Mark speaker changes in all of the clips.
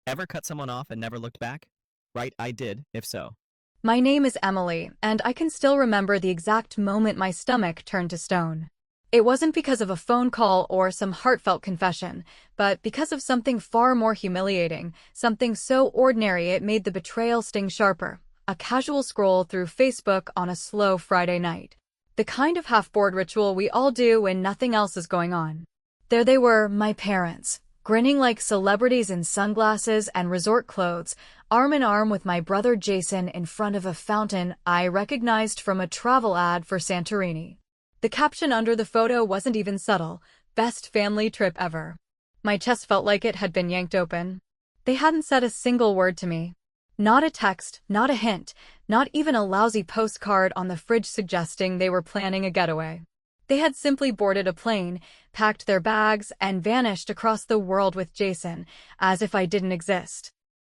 Speaker 1: Ever cut someone off and never looked back? Right, I did, if so.
Speaker 2: My name is Emily, and I can still remember the exact moment my stomach turned to stone. It wasn't because of a phone call or some heartfelt confession, but because of something far more humiliating, something so ordinary it made the betrayal sting sharper. A casual scroll through Facebook on a slow Friday night. The kind of half-bored ritual we all do when nothing else is going on. There they were, my parents, grinning like celebrities in sunglasses and resort clothes, arm in arm with my brother Jason in front of a fountain I recognized from a travel ad for Santorini. The caption under the photo wasn't even subtle: "Best family trip ever." My chest felt like it had been yanked open. They hadn't said a single word to me. Not a text, not a hint, not even a lousy postcard on the fridge suggesting they were planning a getaway. They had simply boarded a plane, packed their bags, and vanished across the world with Jason, as if I didn't exist.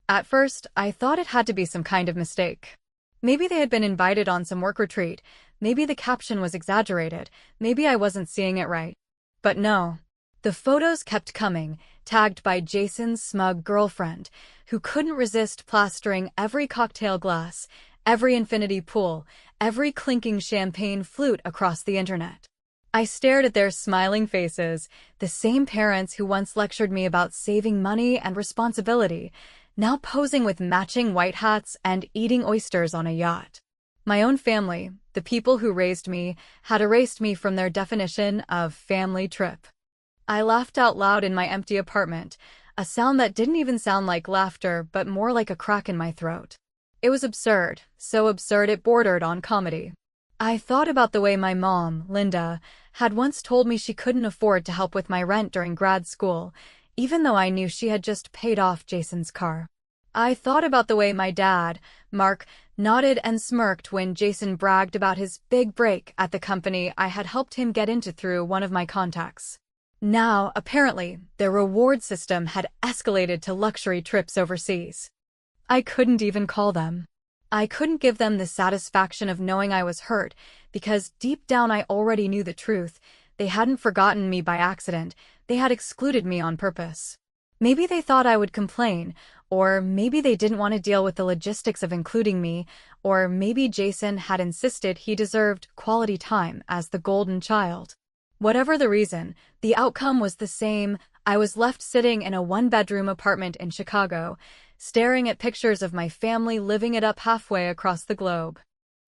Speaker 2: At first, I thought it had to be some kind of mistake. Maybe they had been invited on some work retreat, maybe the caption was exaggerated, maybe I wasn't seeing it right. But no. The photos kept coming, tagged by Jason's smug girlfriend, who couldn't resist plastering every cocktail glass, every infinity pool, every clinking champagne flute across the internet. I stared at their smiling faces, the same parents who once lectured me about saving money and responsibility, now posing with matching white hats and eating oysters on a yacht. My own family, the people who raised me, had erased me from their definition of family trip. I laughed out loud in my empty apartment, a sound that didn't even sound like laughter but more like a crack in my throat. It was absurd, so absurd it bordered on comedy. I thought about the way my mom, Linda, had once told me she couldn't afford to help with my rent during grad school, even though I knew she had just paid off Jason's car. I thought about the way my dad, Mark, nodded and smirked when Jason bragged about his big break at the company I had helped him get into through one of my contacts. Now, apparently, their reward system had escalated to luxury trips overseas. I couldn't even call them. I couldn't give them the satisfaction of knowing I was hurt, because deep down I already knew the truth. They hadn't forgotten me by accident, they had excluded me on purpose. Maybe they thought I would complain, or maybe they didn't want to deal with the logistics of including me, or maybe Jason had insisted he deserved quality time as the golden child. Whatever the reason, the outcome was the same. I was left sitting in a one-bedroom apartment in Chicago, staring at pictures of my family living it up halfway across the globe.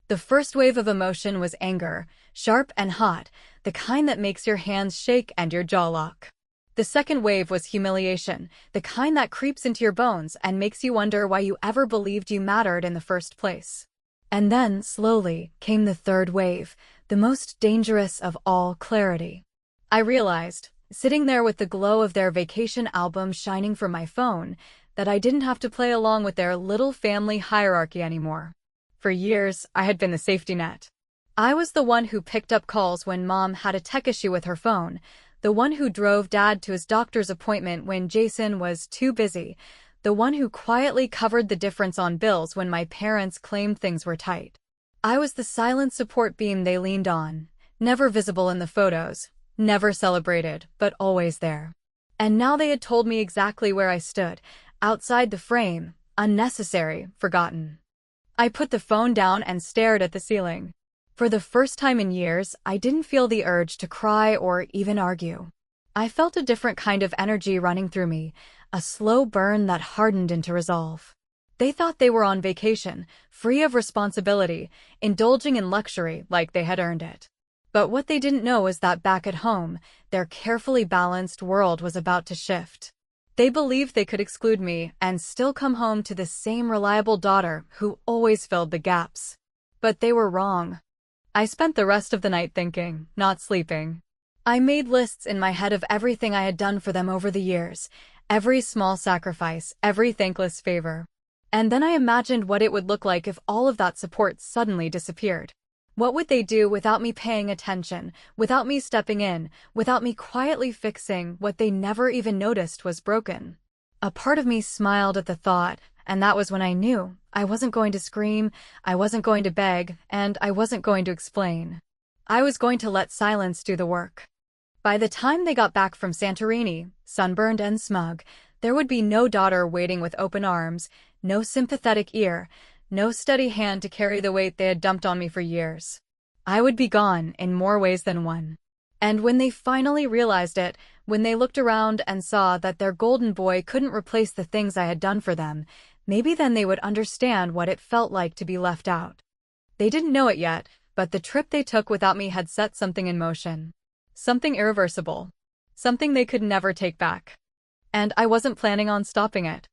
Speaker 2: The first wave of emotion was anger, sharp and hot, the kind that makes your hands shake and your jaw lock. The second wave was humiliation, the kind that creeps into your bones and makes you wonder why you ever believed you mattered in the first place. And then, slowly, came the third wave, the most dangerous of all: clarity. I realized, sitting there with the glow of their vacation album shining from my phone, that I didn't have to play along with their little family hierarchy anymore. For years, I had been the safety net. I was the one who picked up calls when Mom had a tech issue with her phone, the one who drove Dad to his doctor's appointment when Jason was too busy, the one who quietly covered the difference on bills when my parents claimed things were tight. I was the silent support beam they leaned on, never visible in the photos, never celebrated, but always there. And now they had told me exactly where I stood, outside the frame, unnecessary, forgotten. I put the phone down and stared at the ceiling. For the first time in years, I didn't feel the urge to cry or even argue. I felt a different kind of energy running through me, a slow burn that hardened into resolve. They thought they were on vacation, free of responsibility, indulging in luxury like they had earned it. But what they didn't know was that back at home, their carefully balanced world was about to shift. They believed they could exclude me and still come home to the same reliable daughter who always filled the gaps. But they were wrong. I spent the rest of the night thinking, not sleeping. I made lists in my head of everything I had done for them over the years, every small sacrifice, every thankless favor. And then I imagined what it would look like if all of that support suddenly disappeared. What would they do without me paying attention, without me stepping in, without me quietly fixing what they never even noticed was broken? A part of me smiled at the thought, and that was when I knew I wasn't going to scream, I wasn't going to beg, and I wasn't going to explain. I was going to let silence do the work. By the time they got back from Santorini, sunburned and smug, There would be no daughter waiting with open arms, no sympathetic ear, no steady hand to carry the weight they had dumped on me for years. I would be gone in more ways than one. And when they finally realized it, when they looked around and saw that their golden boy couldn't replace the things I had done for them, maybe then they would understand what it felt like to be left out. They didn't know it yet, but the trip they took without me had set something in motion. Something irreversible. Something they could never take back. And I wasn't planning on stopping it.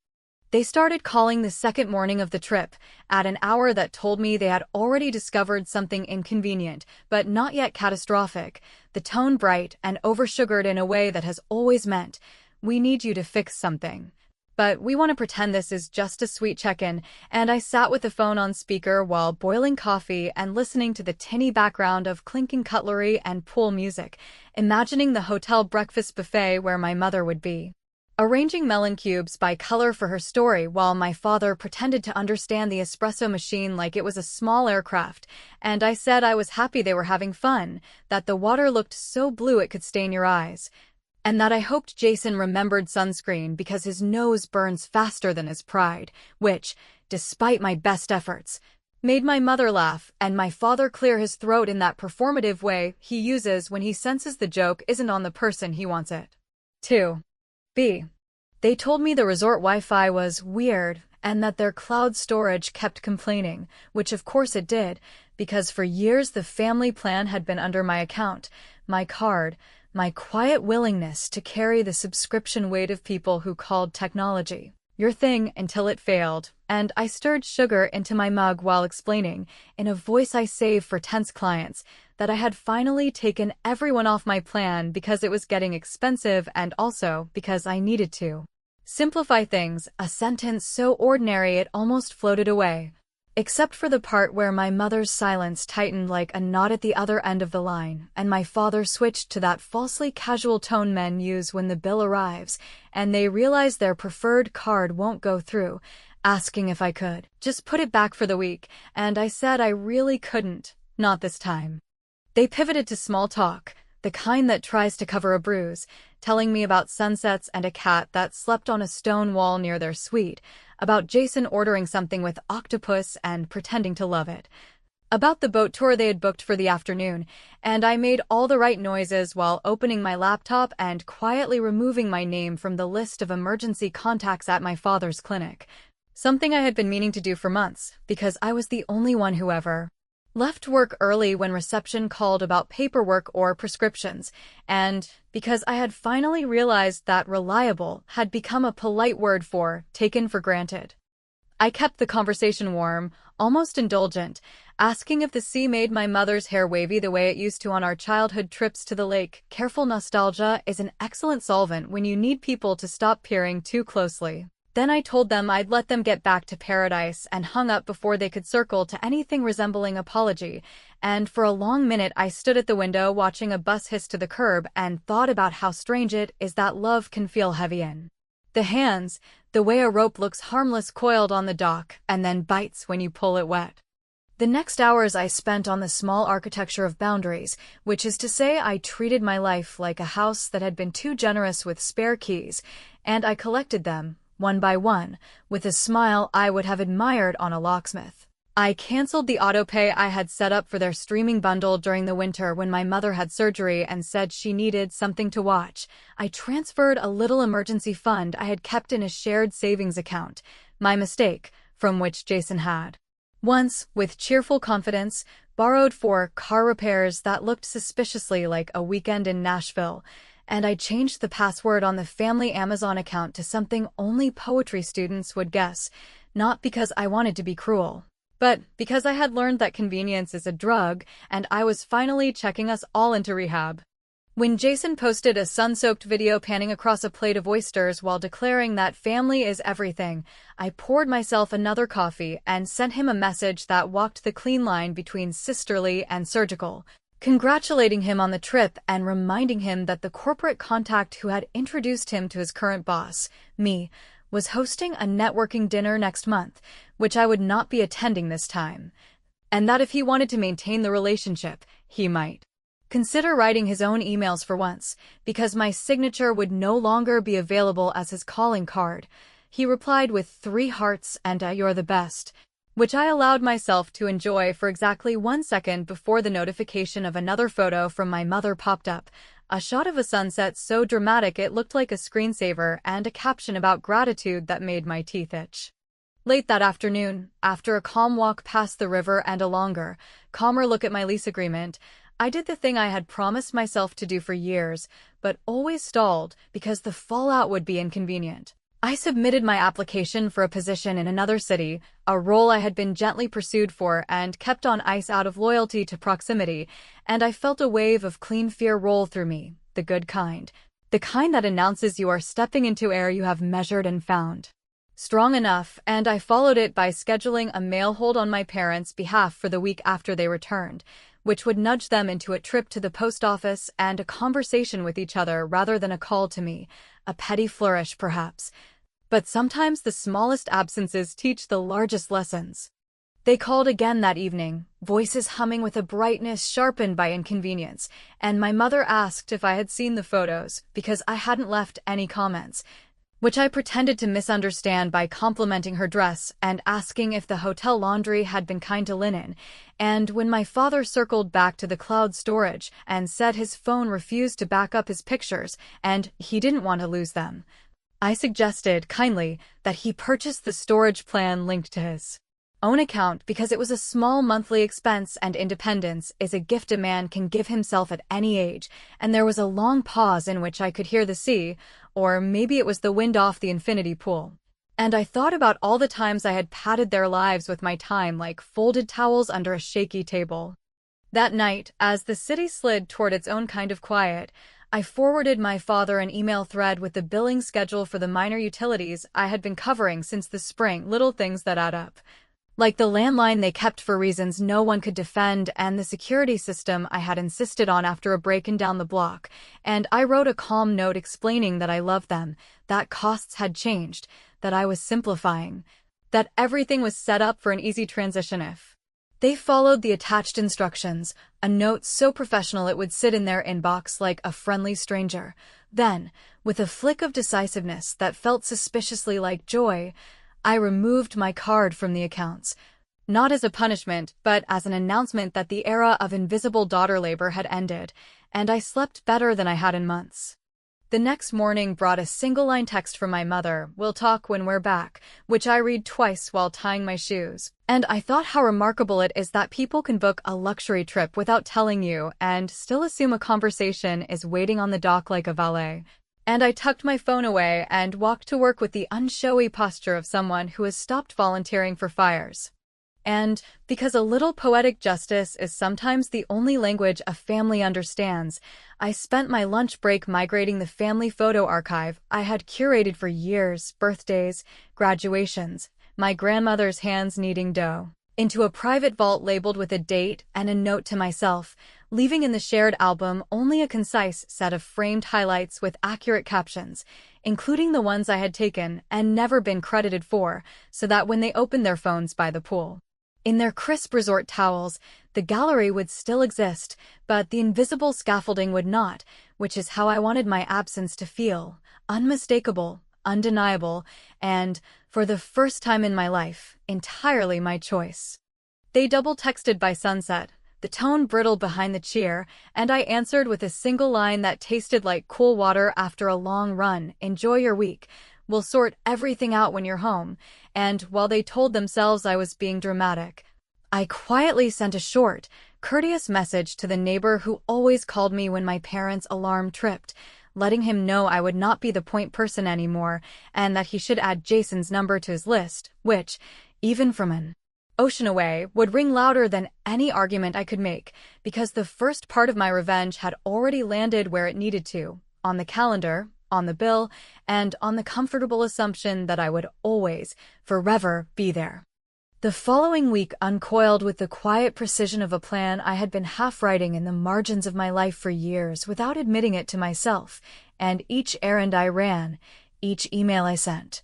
Speaker 2: They started calling the second morning of the trip, at an hour that told me they had already discovered something inconvenient, but not yet catastrophic, the tone bright and oversugared in a way that has always meant, "We need you to fix something. But we want to pretend this is just a sweet check-in," and I sat with the phone on speaker while boiling coffee and listening to the tinny background of clinking cutlery and pool music, imagining the hotel breakfast buffet where my mother would be, arranging melon cubes by color for her story while my father pretended to understand the espresso machine like it was a small aircraft, and I said I was happy they were having fun, that the water looked so blue it could stain your eyes, and that I hoped Jason remembered sunscreen because his nose burns faster than his pride, which, despite my best efforts, made my mother laugh and my father clear his throat in that performative way he uses when he senses the joke isn't on the person he wants it. 2. B. They told me the resort Wi-Fi was weird and that their cloud storage kept complaining, which of course it did, because for years the family plan had been under my account, my card, my quiet willingness to carry the subscription weight of people who called technology your thing until it failed, and I stirred sugar into my mug while explaining, in a voice I save for tense clients, that I had finally taken everyone off my plan because it was getting expensive and also because I needed to simplify things, a sentence so ordinary it almost floated away. Except for the part where my mother's silence tightened like a knot at the other end of the line, and my father switched to that falsely casual tone men use when the bill arrives, and they realize their preferred card won't go through, asking if I could just put it back for the week, and I said I really couldn't, not this time. They pivoted to small talk, the kind that tries to cover a bruise, telling me about sunsets and a cat that slept on a stone wall near their suite, about Jason ordering something with octopus and pretending to love it, about the boat tour they had booked for the afternoon, and I made all the right noises while opening my laptop and quietly removing my name from the list of emergency contacts at my father's clinic, something I had been meaning to do for months, because I was the only one who ever left work early when reception called about paperwork or prescriptions, and because I had finally realized that reliable had become a polite word for taken for granted. I kept the conversation warm, almost indulgent, asking if the sea made my mother's hair wavy the way it used to on our childhood trips to the lake. Careful nostalgia is an excellent solvent when you need people to stop peering too closely. Then I told them I'd let them get back to paradise and hung up before they could circle to anything resembling apology, and for a long minute I stood at the window watching a bus hiss to the curb and thought about how strange it is that love can feel heavy in the hands, the way a rope looks harmless coiled on the dock and then bites when you pull it wet. The next hours I spent on the small architecture of boundaries, which is to say I treated my life like a house that had been too generous with spare keys, and I collected them, one by one, with a smile I would have admired on a locksmith. I canceled the autopay I had set up for their streaming bundle during the winter when my mother had surgery and said she needed something to watch. I transferred a little emergency fund I had kept in a shared savings account, my mistake, from which Jason had once, with cheerful confidence, borrowed for car repairs that looked suspiciously like a weekend in Nashville, and I changed the password on the family Amazon account to something only poetry students would guess, not because I wanted to be cruel, but because I had learned that convenience is a drug, and I was finally checking us all into rehab. When Jason posted a sun-soaked video panning across a plate of oysters while declaring that family is everything, I poured myself another coffee and sent him a message that walked the clean line between sisterly and surgical, congratulating him on the trip and reminding him that the corporate contact who had introduced him to his current boss, me, was hosting a networking dinner next month, which I would not be attending this time, and that if he wanted to maintain the relationship, he might consider writing his own emails for once, because my signature would no longer be available as his calling card. He replied with 3 hearts and you're the best, which I allowed myself to enjoy for exactly 1 second before the notification of another photo from my mother popped up. A shot of a sunset so dramatic it looked like a screensaver, and a caption about gratitude that made my teeth itch. Late that afternoon, after a calm walk past the river and a longer, calmer look at my lease agreement, I did the thing I had promised myself to do for years, but always stalled because the fallout would be inconvenient. I submitted my application for a position in another city, a role I had been gently pursued for and kept on ice out of loyalty to proximity, and I felt a wave of clean fear roll through me, the good kind. The kind that announces you are stepping into air you have measured and found strong enough, and I followed it by scheduling a mail hold on my parents' behalf for the week after they returned, which would nudge them into a trip to the post office and a conversation with each other rather than a call to me, a petty flourish perhaps. But sometimes the smallest absences teach the largest lessons. They called again that evening, voices humming with a brightness sharpened by inconvenience, and my mother asked if I had seen the photos, because I hadn't left any comments, which I pretended to misunderstand by complimenting her dress and asking if the hotel laundry had been kind to linen. And when my father circled back to the cloud storage and said his phone refused to back up his pictures and he didn't want to lose them, I suggested, kindly, that he purchase the storage plan linked to his own account because it was a small monthly expense and independence is a gift a man can give himself at any age, and there was a long pause in which I could hear the sea, or maybe it was the wind off the infinity pool. And I thought about all the times I had padded their lives with my time like folded towels under a shaky table. That night, as the city slid toward its own kind of quiet, I forwarded my father an email thread with the billing schedule for the minor utilities I had been covering since the spring, little things that add up. Like the landline they kept for reasons no one could defend and the security system I had insisted on after a break-in down the block, and I wrote a calm note explaining that I loved them, that costs had changed, that I was simplifying, that everything was set up for an easy transition if they followed the attached instructions, a note so professional it would sit in their inbox like a friendly stranger. Then, with a flick of decisiveness that felt suspiciously like joy, I removed my card from the accounts, not as a punishment, but as an announcement that the era of invisible daughter labor had ended, and I slept better than I had in months. The next morning brought a single-line text from my mother, "We'll talk when we're back," which I read twice while tying my shoes. And I thought how remarkable it is that people can book a luxury trip without telling you and still assume a conversation is waiting on the dock like a valet. And I tucked my phone away and walked to work with the unshowy posture of someone who has stopped volunteering for fires. And, because a little poetic justice is sometimes the only language a family understands, I spent my lunch break migrating the family photo archive I had curated for years, birthdays, graduations, my grandmother's hands kneading dough, into a private vault labeled with a date and a note to myself, leaving in the shared album only a concise set of framed highlights with accurate captions, including the ones I had taken and never been credited for, so that when they opened their phones by the pool, in their crisp resort towels, the gallery would still exist, but the invisible scaffolding would not, which is how I wanted my absence to feel, unmistakable, undeniable, and, for the first time in my life, entirely my choice. They double-texted by sunset, the tone brittle behind the cheer, and I answered with a single line that tasted like cool water after a long run, "Enjoy your week. We'll sort everything out when you're home." And while they told themselves I was being dramatic, I quietly sent a short, courteous message to the neighbor who always called me when my parents' alarm tripped, letting him know I would not be the point person anymore and that he should add Jason's number to his list, which, even from an ocean away, would ring louder than any argument I could make, because the first part of my revenge had already landed where it needed to, on the calendar, on the bill, and on the comfortable assumption that I would always, forever, be there. The following week uncoiled with the quiet precision of a plan I had been half-writing in the margins of my life for years without admitting it to myself, and each errand I ran, each email I sent,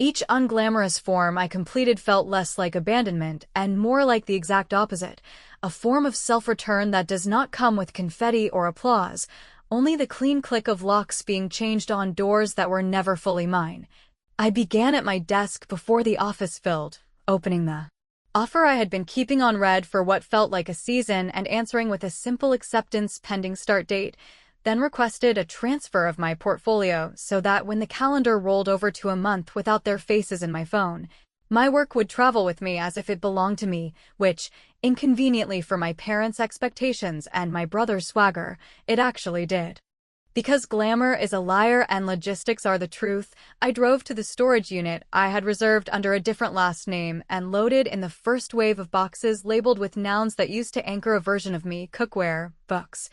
Speaker 2: Each unglamorous form I completed felt less like abandonment and more like the exact opposite, a form of self-return that does not come with confetti or applause, only the clean click of locks being changed on doors that were never fully mine. I began at my desk before the office filled, opening the offer I had been keeping on read for what felt like a season and answering with a simple acceptance pending start date, then requested a transfer of my portfolio so that when the calendar rolled over to a month without their faces in my phone, my work would travel with me as if it belonged to me, which, inconveniently for my parents' expectations and my brother's swagger, it actually did. Because glamour is a liar and logistics are the truth, I drove to the storage unit I had reserved under a different last name and loaded in the first wave of boxes labeled with nouns that used to anchor a version of me: cookware, books,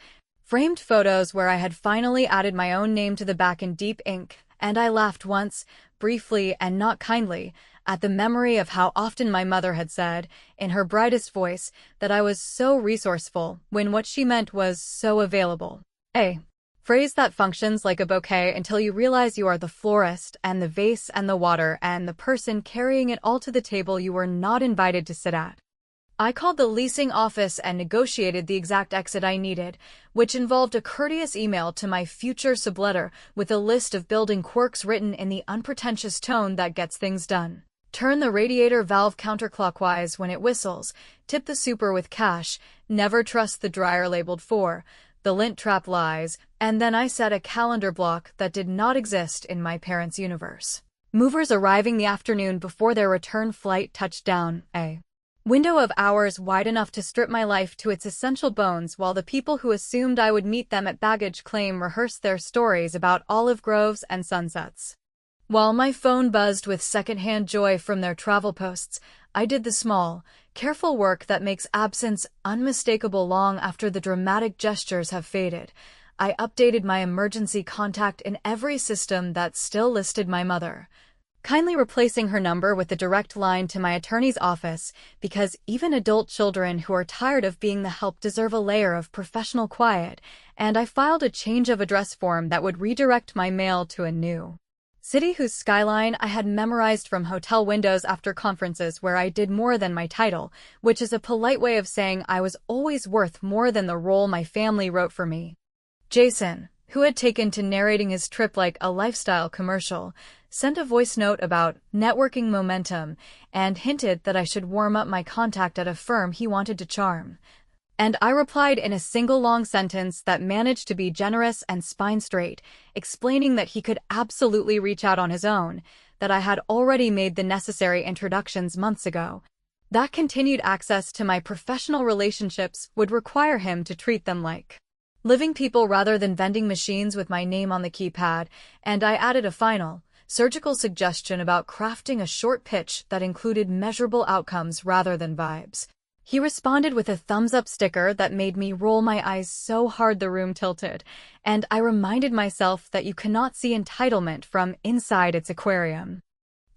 Speaker 2: framed photos where I had finally added my own name to the back in deep ink, and I laughed once, briefly and not kindly, at the memory of how often my mother had said, in her brightest voice, that I was so resourceful, when what she meant was so available. A phrase that functions like a bouquet until you realize you are the florist and the vase and the water and the person carrying it all to the table you were not invited to sit at. I called the leasing office and negotiated the exact exit I needed, which involved a courteous email to my future subletter with a list of building quirks written in the unpretentious tone that gets things done. Turn the radiator valve counterclockwise when it whistles, tip the super with cash, never trust the dryer labeled for, the lint trap lies, and then I set a calendar block that did not exist in my parents' universe. Movers arriving the afternoon before their return flight touched down, a window of hours wide enough to strip my life to its essential bones while the people who assumed I would meet them at baggage claim rehearsed their stories about olive groves and sunsets. While my phone buzzed with secondhand joy from their travel posts, I did the small, careful work that makes absence unmistakable long after the dramatic gestures have faded. I updated my emergency contact in every system that still listed my mother, kindly replacing her number with a direct line to my attorney's office, because even adult children who are tired of being the help deserve a layer of professional quiet, and I filed a change of address form that would redirect my mail to a new city whose skyline I had memorized from hotel windows after conferences where I did more than my title, which is a polite way of saying I was always worth more than the role my family wrote for me. Jason, who had taken to narrating his trip like a lifestyle commercial, sent a voice note about networking momentum and hinted that I should warm up my contact at a firm he wanted to charm. And I replied in a single long sentence that managed to be generous and spine straight, explaining that he could absolutely reach out on his own, that I had already made the necessary introductions months ago. That continued access to my professional relationships would require him to treat them like living people rather than vending machines with my name on the keypad, and I added a final, surgical suggestion about crafting a short pitch that included measurable outcomes rather than vibes. He responded with a thumbs-up sticker that made me roll my eyes so hard the room tilted, and I reminded myself that you cannot see entitlement from inside its aquarium.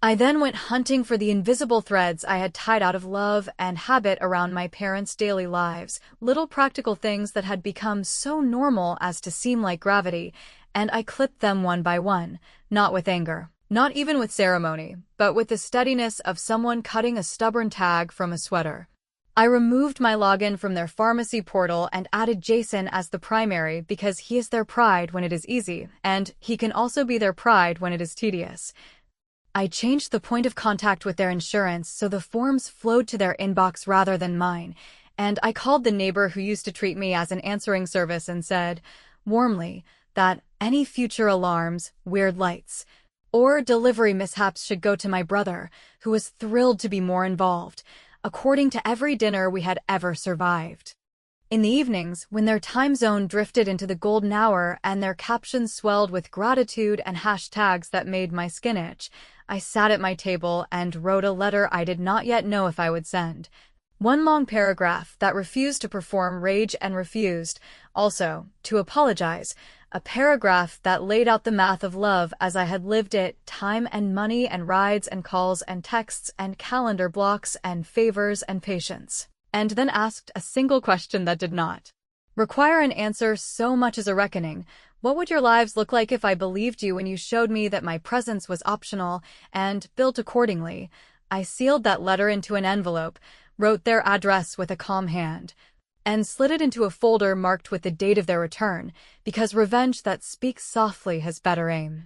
Speaker 2: I then went hunting for the invisible threads I had tied out of love and habit around my parents' daily lives, little practical things that had become so normal as to seem like gravity, and I clipped them one by one, not with anger, not even with ceremony, but with the steadiness of someone cutting a stubborn tag from a sweater. I removed my login from their pharmacy portal and added Jason as the primary because he is their pride when it is easy, and he can also be their pride when it is tedious. I changed the point of contact with their insurance so the forms flowed to their inbox rather than mine, and I called the neighbor who used to treat me as an answering service and said, warmly, that any future alarms, weird lights, or delivery mishaps should go to my brother, who was thrilled to be more involved, according to every dinner we had ever survived. In the evenings, when their time zone drifted into the golden hour and their captions swelled with gratitude and hashtags that made my skin itch, I sat at my table and wrote a letter I did not yet know if I would send. One long paragraph that refused to perform rage and refused, also, to apologize. A paragraph that laid out the math of love as I had lived it, time and money and rides and calls and texts and calendar blocks and favors and patience. And then asked a single question that did not require an answer so much as a reckoning. What would your lives look like if I believed you when you showed me that my presence was optional and built accordingly? I sealed that letter into an envelope, wrote their address with a calm hand, and slid it into a folder marked with the date of their return, because revenge that speaks softly has better aim.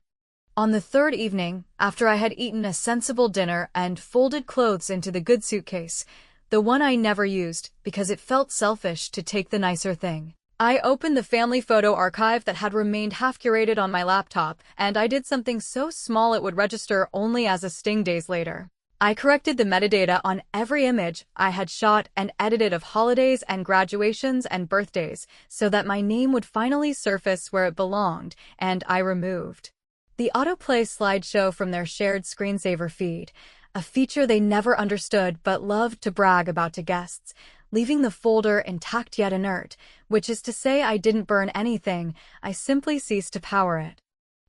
Speaker 2: On the third evening, after I had eaten a sensible dinner and folded clothes into the good suitcase, the one I never used because it felt selfish to take the nicer thing, I opened the family photo archive that had remained half-curated on my laptop, and I did something so small it would register only as a sting days later. I corrected the metadata on every image I had shot and edited of holidays and graduations and birthdays so that my name would finally surface where it belonged, and I removed the autoplay slideshow from their shared screensaver feed, a feature they never understood but loved to brag about to guests, leaving the folder intact yet inert, which is to say I didn't burn anything, I simply ceased to power it.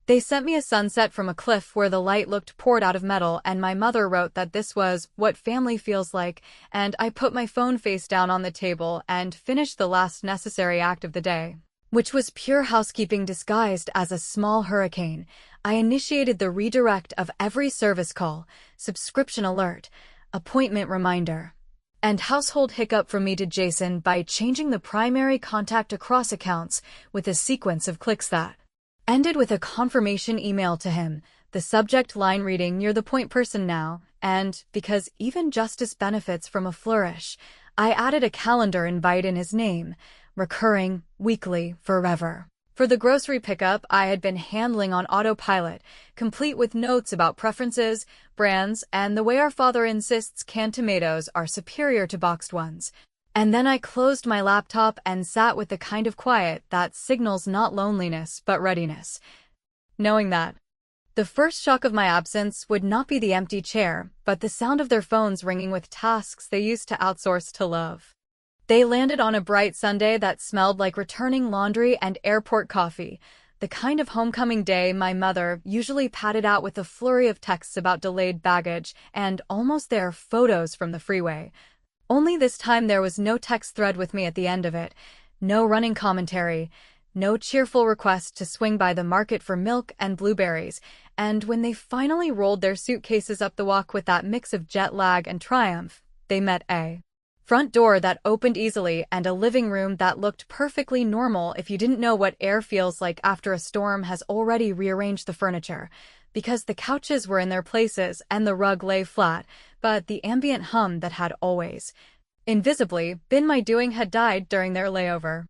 Speaker 2: They sent me a sunset from a cliff where the light looked poured out of metal, and my mother wrote that this was what family feels like, and I put my phone face down on the table and finished the last necessary act of the day, which was pure housekeeping disguised as a small hurricane. I initiated the redirect of every service call, subscription alert, appointment reminder, and household hiccup from me to Jason by changing the primary contact across accounts with a sequence of clicks that ended with a confirmation email to him, the subject line reading "Near the point person now," and, because even justice benefits from a flourish, I added a calendar invite in his name, recurring, weekly, forever. For the grocery pickup I had been handling on autopilot, complete with notes about preferences, brands, and the way our father insists canned tomatoes are superior to boxed ones. And then I closed my laptop and sat with the kind of quiet that signals not loneliness but readiness, knowing that the first shock of my absence would not be the empty chair, but the sound of their phones ringing with tasks they used to outsource to love. They landed on a bright Sunday that smelled like returning laundry and airport coffee, the kind of homecoming day my mother usually padded out with a flurry of texts about delayed baggage and almost there photos from the freeway. Only this time there was no text thread with me at the end of it, no running commentary, no cheerful request to swing by the market for milk and blueberries, and when they finally rolled their suitcases up the walk with that mix of jet lag and triumph, they met a front door that opened easily and a living room that looked perfectly normal if you didn't know what air feels like after a storm has already rearranged the furniture, because the couches were in their places and the rug lay flat, but the ambient hum that had always, invisibly, been my doing had died during their layover.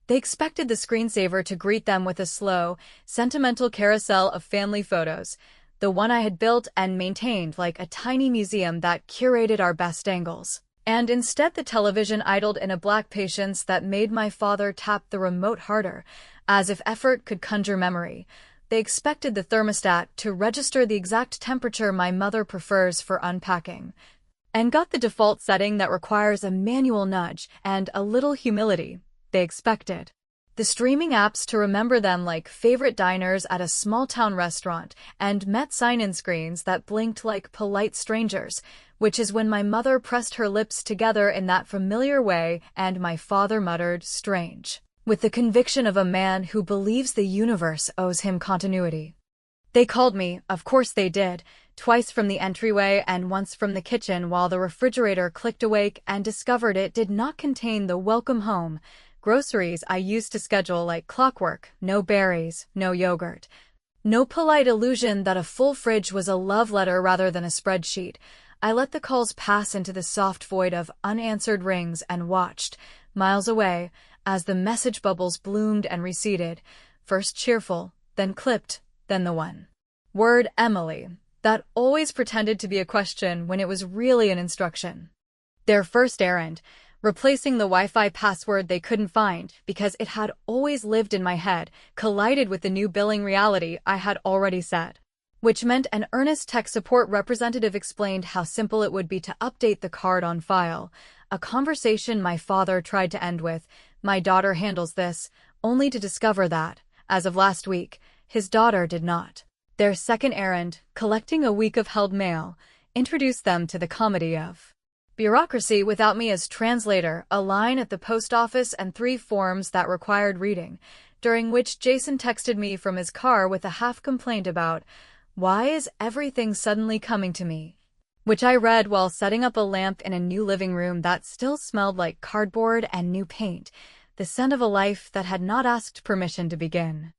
Speaker 2: They expected the screensaver to greet them with a slow, sentimental carousel of family photos, the one I had built and maintained like a tiny museum that curated our best angles. And instead the television idled in a black patience that made my father tap the remote harder, as if effort could conjure memory. They expected the thermostat to register the exact temperature my mother prefers for unpacking, and got the default setting that requires a manual nudge and a little humility. They expected the streaming apps to remember them like favorite diners at a small-town restaurant and met sign-in screens that blinked like polite strangers, which is when my mother pressed her lips together in that familiar way and my father muttered, "Strange," with the conviction of a man who believes the universe owes him continuity. They called me, of course they did, twice from the entryway and once from the kitchen while the refrigerator clicked awake and discovered it did not contain the welcome home groceries I used to schedule like clockwork: no berries, no yogurt. No polite illusion that a full fridge was a love letter rather than a spreadsheet. I let the calls pass into the soft void of unanswered rings and watched, miles away, as the message bubbles bloomed and receded, first cheerful, then clipped, then the one word Emily that always pretended to be a question when it was really an instruction. Their first errand, replacing the Wi-Fi password they couldn't find because it had always lived in my head, collided with the new billing reality I had already set, which meant an earnest tech support representative explained how simple it would be to update the card on file, a conversation my father tried to end with, "My daughter handles this," only to discover that, as of last week, his daughter did not. Their second errand, collecting a week of held mail, introduced them to the comedy of bureaucracy without me as translator, a line at the post office and 3 forms that required reading, during which Jason texted me from his car with a half-complaint about, "Why is everything suddenly coming to me?" which I read while setting up a lamp in a new living room that still smelled like cardboard and new paint, the scent of a life that had not asked permission to begin.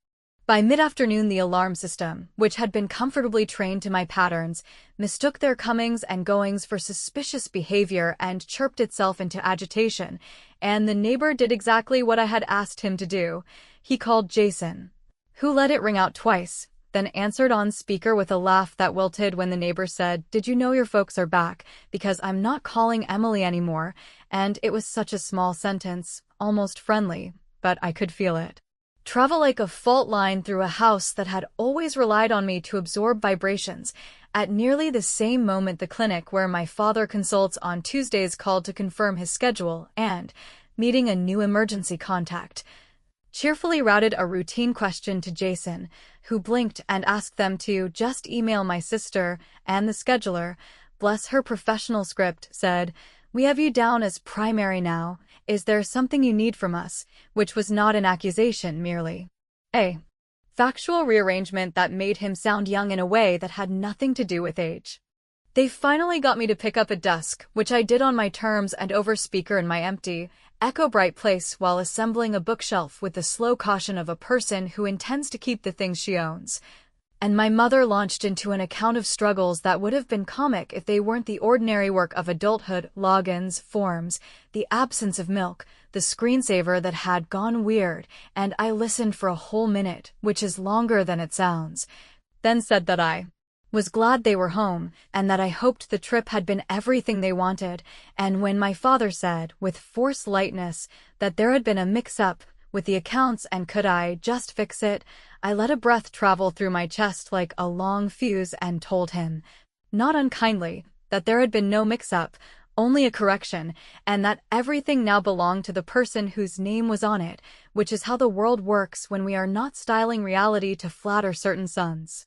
Speaker 2: By mid-afternoon, the alarm system, which had been comfortably trained to my patterns, mistook their comings and goings for suspicious behavior and chirped itself into agitation, and the neighbor did exactly what I had asked him to do. He called Jason, who let it ring out twice, then answered on speaker with a laugh that wilted when the neighbor said, "Did you know your folks are back? Because I'm not calling Emily anymore." And it was such a small sentence, almost friendly, but I could feel it travel like a fault line through a house that had always relied on me to absorb vibrations. At nearly the same moment, the clinic where my father consults on Tuesdays called to confirm his schedule and, meeting a new emergency contact, cheerfully routed a routine question to Jason, who blinked and asked them to just email my sister, and the scheduler, bless her professional script, said, "We have you down as primary now. Is there something you need from us?" Which was not an accusation, merely a factual rearrangement that made him sound young in a way that had nothing to do with age. They finally got me to pick up a desk, which I did on my terms and over speaker in my empty, echo-bright place while assembling a bookshelf with the slow caution of a person who intends to keep the things she owns. And my mother launched into an account of struggles that would have been comic if they weren't the ordinary work of adulthood: logins, forms, the absence of milk, the screensaver that had gone weird, and I listened for a whole minute, which is longer than it sounds, then said that I was glad they were home, and that I hoped the trip had been everything they wanted, and when my father said, with forced lightness, that there had been a mix-up with the accounts and could I just fix it, I let a breath travel through my chest like a long fuse and told him, not unkindly, that there had been no mix-up, only a correction, and that everything now belonged to the person whose name was on it, which is how the world works when we are not styling reality to flatter certain suns.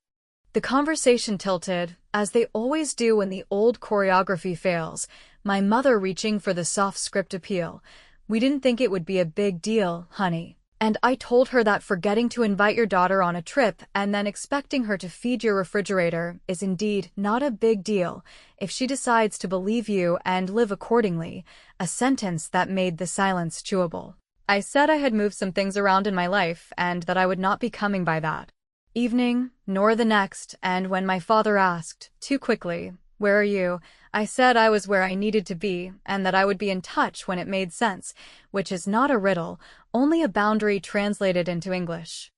Speaker 2: The conversation tilted, as they always do when the old choreography fails, my mother reaching for the soft script appeal. "We didn't think it would be a big deal, honey." And I told her that forgetting to invite your daughter on a trip and then expecting her to feed your refrigerator is indeed not a big deal if she decides to believe you and live accordingly, a sentence that made the silence chewable. I said I had moved some things around in my life and that I would not be coming by that evening, nor the next, and when my father asked, too quickly, "Where are you?" I said I was where I needed to be, and that I would be in touch when it made sense, which is not a riddle, only a boundary translated into English.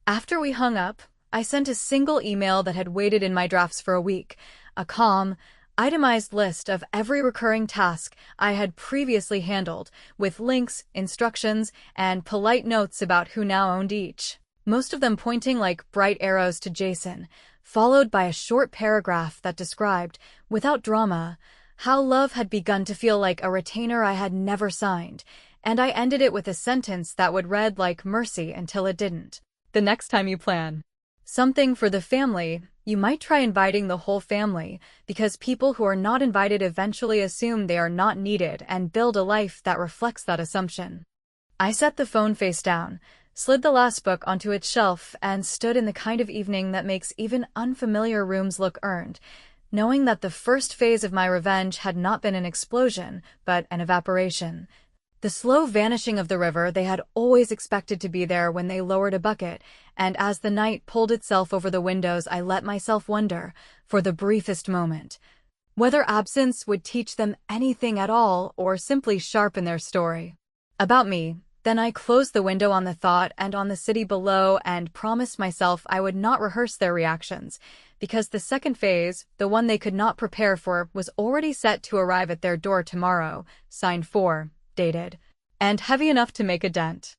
Speaker 2: After we hung up, I sent a single email that had waited in my drafts for a week, a calm, itemized list of every recurring task I had previously handled, with links, instructions, and polite notes about who now owned each, most of them pointing like bright arrows to Jason, followed by a short paragraph that described, without drama, how love had begun to feel like a retainer I had never signed, and I ended it with a sentence that would read like mercy until it didn't. "The next time you plan something for the family, you might try inviting the whole family, because people who are not invited eventually assume they are not needed and build a life that reflects that assumption." I set the phone face down, slid the last book onto its shelf, and stood in the kind of evening that makes even unfamiliar rooms look earned, knowing that the first phase of my revenge had not been an explosion, but an evaporation. The slow vanishing of the river they had always expected to be there when they lowered a bucket, and as the night pulled itself over the windows, I let myself wonder, for the briefest moment, whether absence would teach them anything at all or simply sharpen their story about me. Then I closed the window on the thought and on the city below and promised myself I would not rehearse their reactions, because the second phase, the one they could not prepare for, was already set to arrive at their door tomorrow, signed for, dated, and heavy enough to make a dent.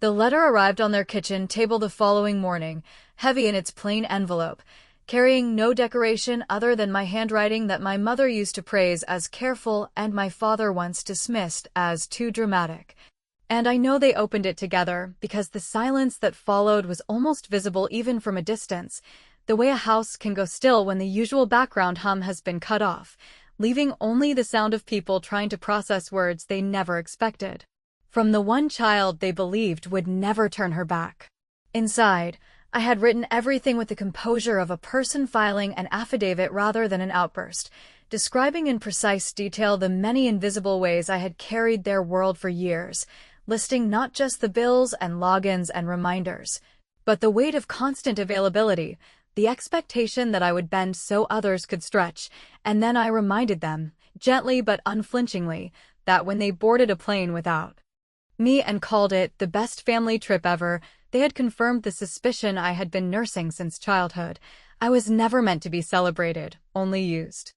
Speaker 2: The letter arrived on their kitchen table the following morning, heavy in its plain envelope, carrying no decoration other than my handwriting that my mother used to praise as careful and my father once dismissed as too dramatic. And I know they opened it together because the silence that followed was almost visible even from a distance, the way a house can go still when the usual background hum has been cut off, leaving only the sound of people trying to process words they never expected. from the one child they believed would never turn her back. Inside, I had written everything with the composure of a person filing an affidavit rather than an outburst, describing in precise detail the many invisible ways I had carried their world for years, listing not just the bills and logins and reminders, but the weight of constant availability, the expectation that I would bend so others could stretch, and then I reminded them, gently but unflinchingly, that when they boarded a plane without me and called it the best family trip ever, they had confirmed the suspicion I had been nursing since childhood. I was never meant to be celebrated, only used.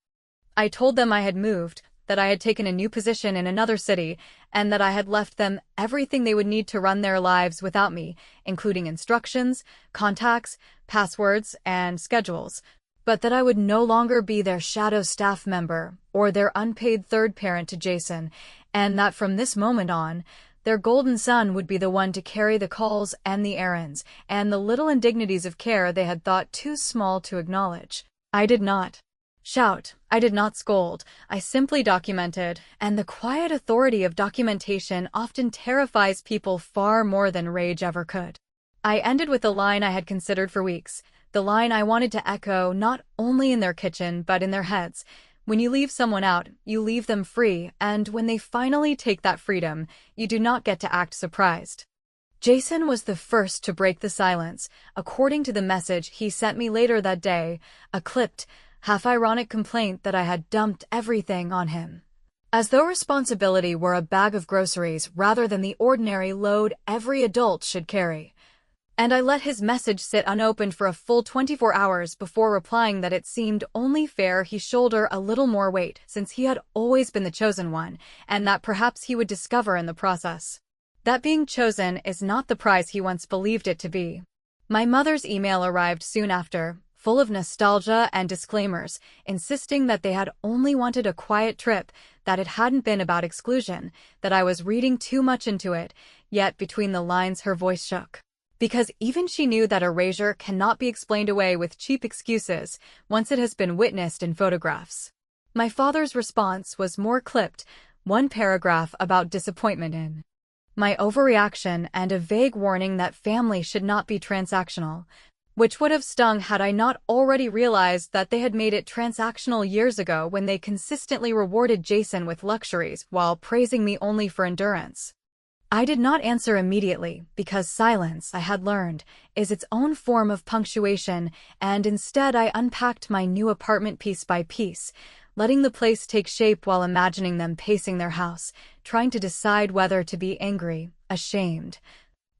Speaker 2: I told them I had moved, that I had taken a new position in another city, and that I had left them everything they would need to run their lives without me, including instructions, contacts, passwords, and schedules, but that I would no longer be their shadow staff member or their unpaid third parent to Jason, and that from this moment on, their golden son would be the one to carry the calls and the errands, and the little indignities of care they had thought too small to acknowledge. I did not shout, I did not scold, I simply documented, and the quiet authority of documentation often terrifies people far more than rage ever could. I ended with a line I had considered for weeks, the line I wanted to echo not only in their kitchen but in their heads. When you leave someone out, you leave them free, and when they finally take that freedom, you do not get to act surprised. Jason was the first to break the silence, according to the message he sent me later that day, a clipped, half-ironic complaint that I had dumped everything on him. As though responsibility were a bag of groceries rather than the ordinary load every adult should carry. And I let his message sit unopened for a full 24 hours before replying that it seemed only fair he shoulder a little more weight since he had always been the chosen one, and that perhaps he would discover in the process that being chosen is not the prize he once believed it to be. My mother's email arrived soon after, full of nostalgia and disclaimers, insisting that they had only wanted a quiet trip, that it hadn't been about exclusion, that I was reading too much into it, yet between the lines her voice shook. Because even she knew that erasure cannot be explained away with cheap excuses once it has been witnessed in photographs. My father's response was more clipped, one paragraph about disappointment in my overreaction and a vague warning that family should not be transactional, which would have stung had I not already realized that they had made it transactional years ago when they consistently rewarded Jason with luxuries while praising me only for endurance. I did not answer immediately because silence, I had learned, is its own form of punctuation, and instead I unpacked my new apartment piece by piece, letting the place take shape while imagining them pacing their house, trying to decide whether to be angry, ashamed,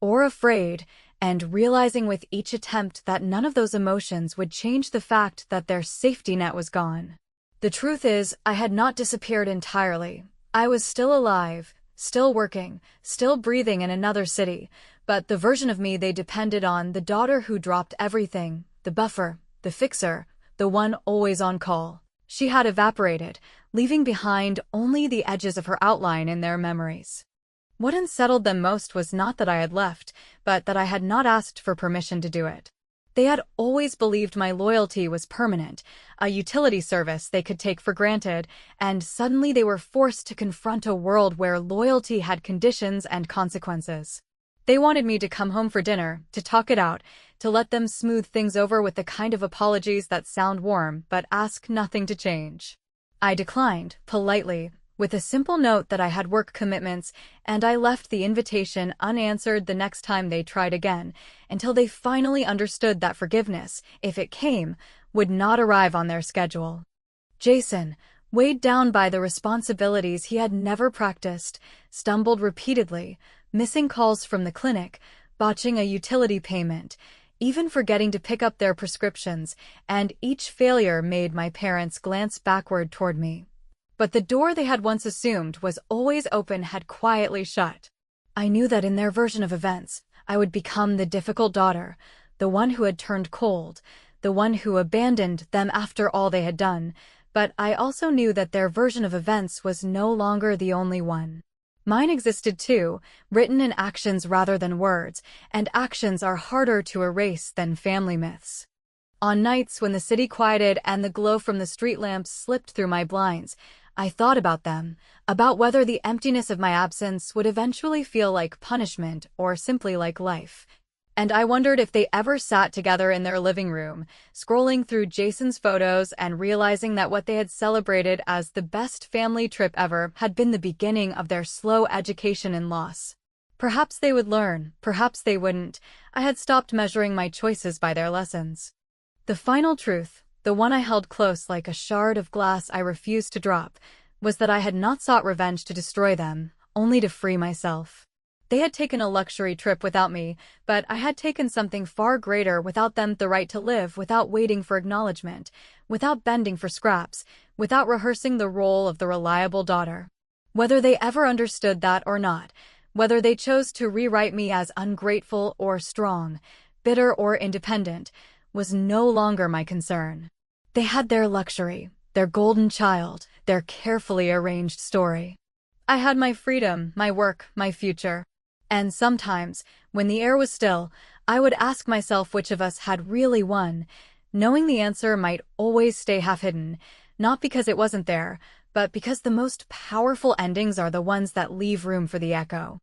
Speaker 2: or afraid, and realizing with each attempt that none of those emotions would change the fact that their safety net was gone. The truth is, I had not disappeared entirely. I was still alive, still working, still breathing in another city, but the version of me they depended on, the daughter who dropped everything, the buffer, the fixer, the one always on call, she had evaporated, leaving behind only the edges of her outline in their memories. What unsettled them most was not that I had left, but that I had not asked for permission to do it. They had always believed my loyalty was permanent, a utility service they could take for granted, and suddenly they were forced to confront a world where loyalty had conditions and consequences. They wanted me to come home for dinner, to talk it out, to let them smooth things over with the kind of apologies that sound warm but ask nothing to change. I declined, politely, with a simple note that I had work commitments, and I left the invitation unanswered the next time they tried again, until they finally understood that forgiveness, if it came, would not arrive on their schedule. Jason, weighed down by the responsibilities he had never practiced, stumbled repeatedly, missing calls from the clinic, botching a utility payment, even forgetting to pick up their prescriptions, and each failure made my parents glance backward toward me. But the door they had once assumed was always open had quietly shut. I knew that in their version of events, I would become the difficult daughter, the one who had turned cold, the one who abandoned them after all they had done, but I also knew that their version of events was no longer the only one. Mine existed too, written in actions rather than words, and actions are harder to erase than family myths. On nights when the city quieted and the glow from the street lamps slipped through my blinds, I thought about them, about whether the emptiness of my absence would eventually feel like punishment or simply like life. And I wondered if they ever sat together in their living room, scrolling through Jason's photos and realizing that what they had celebrated as the best family trip ever had been the beginning of their slow education and loss. Perhaps they would learn, perhaps they wouldn't. I had stopped measuring my choices by their lessons. The final truth, the one I held close like a shard of glass I refused to drop, was that I had not sought revenge to destroy them, only to free myself. They had taken a luxury trip without me, but I had taken something far greater without them, the right to live without waiting for acknowledgement, without bending for scraps, without rehearsing the role of the reliable daughter. Whether they ever understood that or not, whether they chose to rewrite me as ungrateful or strong, bitter or independent, was no longer my concern. They had their luxury, their golden child, their carefully arranged story. I had my freedom, my work, my future. And sometimes, when the air was still, I would ask myself which of us had really won, knowing the answer might always stay half-hidden, not because it wasn't there, but because the most powerful endings are the ones that leave room for the echo.